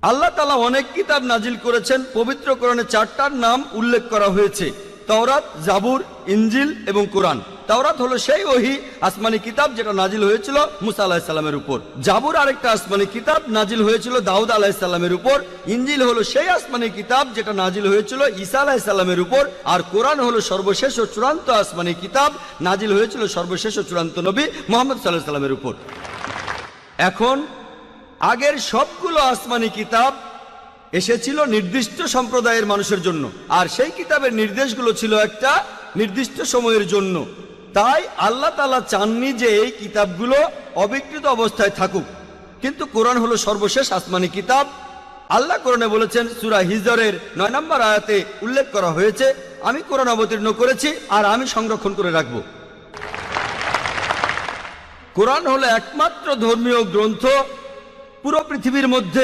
আল্লাহ তাআলা অনেক কিতাব নাজিল করেছেন। পবিত্র কোরআনে 4টার নাম উল্লেখ করা হয়েছে: তাওরাত, জাবুর, ইনজিল এবং কোরআন। তাওরাত হলো সেই ওহী আসমানি কিতাব যেটা নাজিল হয়েছিল মুসা আলাইহিস সালামের উপর। জাবুর আরেকটা আসমানি কিতাব নাজিল হয়েছিল দাউদ আলাইহিস সালামের উপর। ইনজিল হলো সেই আসমানি কিতাব যেটা নাজিল হয়েছিল ঈসা আলাইহিস সালামের উপর। আর কোরআন হলো সর্বশেষ ও চূড়ান্ত আসমানি কিতাব, নাজিল হয়েছিল সর্বশেষ ও চূড়ান্ত নবী মুহাম্মদ সাল্লাল্লাহু আলাইহি সাল্লামের উপর। এখন আগের সবগুলো আসমানি কিতাব এসেছিল নির্দিষ্ট সম্প্রদায়ের মানুষের জন্য, আর সেই কিতাবের নির্দেশগুলো ছিল একটা নির্দিষ্ট সময়ের জন্য। তাই আল্লাহ তাআলা চাননি যে এই কিতাবগুলো অবিকৃত অবস্থায় থাকুক। কিন্তু কোরআন হলো সর্বশেষ আসমানি কিতাব। আল্লাহ কোরআনে বলেছেন, সূরা হিজরের 9 নম্বর আয়াতে উল্লেখ করা হয়েছে, আমি কোরআন অবতীর্ণ করেছি আর আমি সংরক্ষণ করে রাখব। কোরআন হলো একমাত্র ধর্মীয় গ্রন্থ পুরো পৃথিবীর মধ্যে